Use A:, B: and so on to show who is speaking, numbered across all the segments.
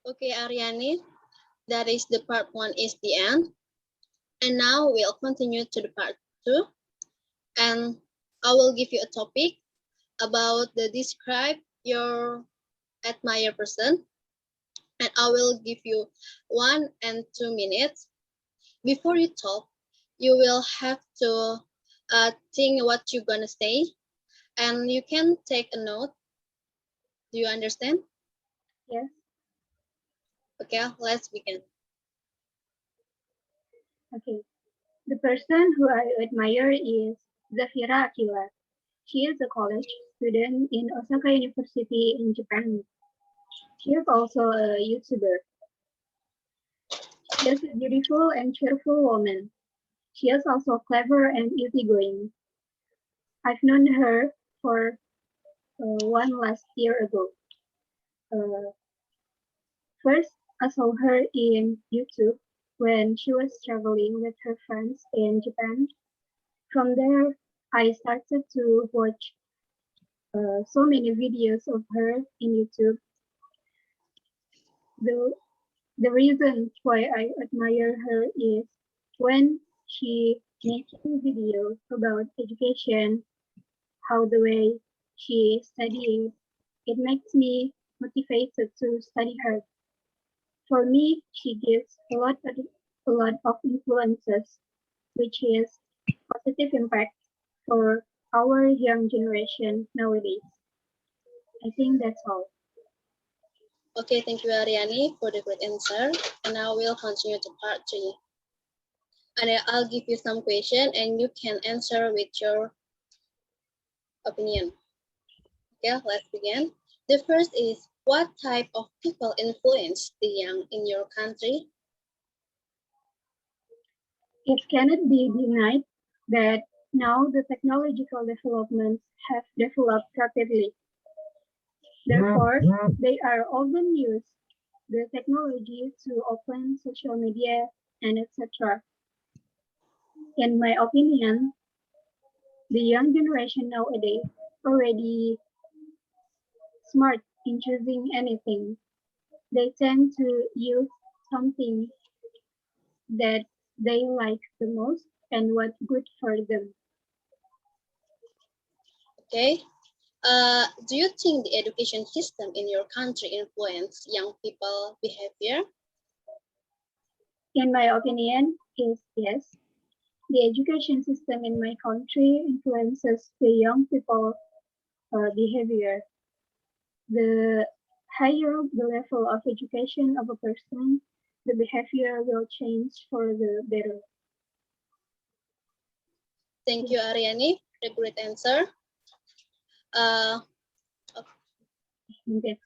A: Okay, Ariani, that is the part 1 is the end. And now we'll continue to the part 2. And I will give you a topic about the describe your admire person. And I will give you 1 and 2 minutes. Before you talk, you will have to think what you're gonna say. And you can take a note. Do you understand?
B: Yes.
A: Okay, let's begin.
B: Okay. The person who I admire is Zafira Akila. She is a college student in Osaka University in Japan. She is also a YouTuber. She is a beautiful and cheerful woman. She is also clever and easygoing. I've known her for one last year ago. Uh, First, I saw her in YouTube when she was traveling with her friends in Japan. From there, I started to watch so many videos of her in YouTube. The reason why I admire her is when she making videos about education, how the way she studied, it makes me motivated to study hard. For me, she gives a lot of influences, which is positive impact for our young generation nowadays. I think that's all.
A: Okay, thank you, Ariani, for the great answer. And now we'll continue to part 3. And I'll give you some question and you can answer with your opinion. Okay, let's begin. The first is, what type of people influence the young in your country?
B: It cannot be denied that now the technological developments have developed rapidly. Therefore, they are often used the technology to open social media and etc. In my opinion, the young generation nowadays already smart in choosing anything. They tend to use something that they like the most and what's good for them.
A: Okay. Do you think the education system in your country influence young people behavior?
B: In my opinion, is yes. The education system in my country influences the young people behavior. The higher the level of education of a person, the behavior will change for the better.
A: Thank you, Ariani, for the great answer.
B: Okay.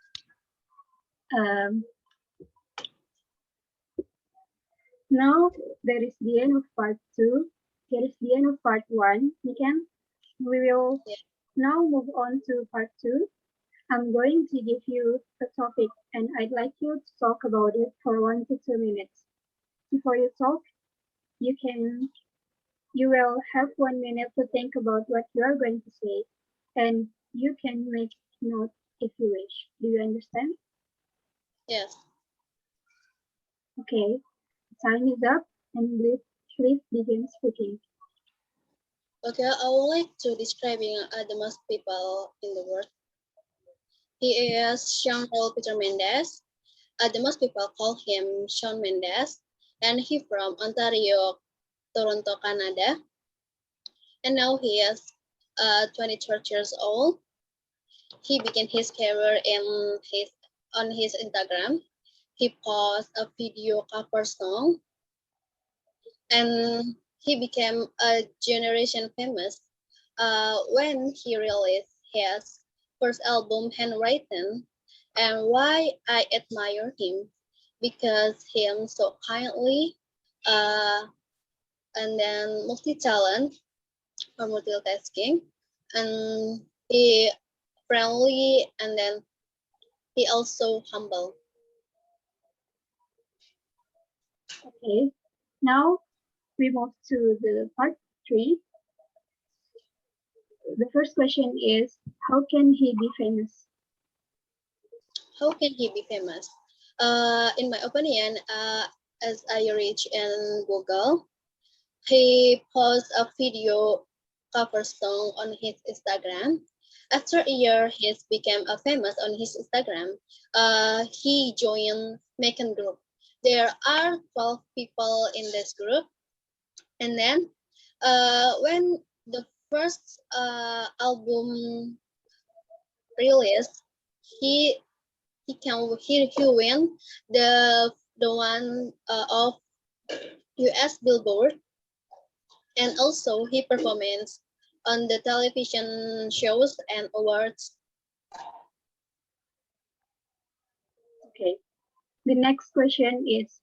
B: Now there is the end of part 2. Here is the end of part 1. We will now move on to part 2. I'm going to give you a topic and I'd like you to talk about it for 1 to 2 minutes. Before you talk, you will have 1 minute to think about what you are going to say, and you can make notes if you wish. Do you understand?
A: Yes.
B: Okay, time is up, and please begin speaking.
A: Okay, I would like to describing the most people in the world. He is Sean Peter Mendes. The most people call him Shawn Mendes, and he from Ontario, Toronto, Canada. And now he is 23 years old. He began his career on his Instagram. He posts a video cover song, and he became a generation famous when he released his first album, Handwritten. And why I admire him, because him so kindly and then multi-talent or multitasking, and he friendly, and then he also humble.
B: Okay, now we move to the part 3. The first question is, how can he be famous?
A: How can he be famous? In my opinion, as I reach in Google, he posted a video cover song on his Instagram. After a year, he became famous on his Instagram. He joined Mekan group. There are 12 people in this group, and then when the first album released, he he win the one of U.S. Billboard, and also he performs on the television shows and awards.
B: Okay. The next question is,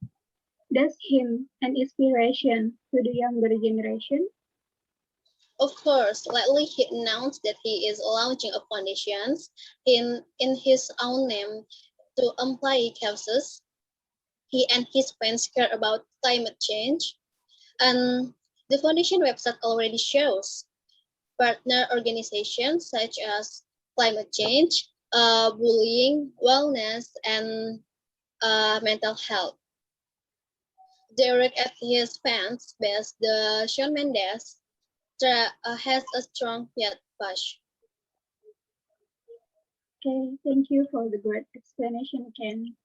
B: does him an inspiration to the younger generation?
A: Of course, lately he announced that he is launching a foundation in his own name to employ causes he and his friends care about climate change. And the foundation website already shows partner organizations such as climate change, bullying, wellness, and mental health. Direct at his fans base, the Shawn Mendes has a strong yet push.
B: Okay, thank you for the great explanation, Ken.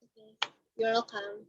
A: Okay. You're welcome.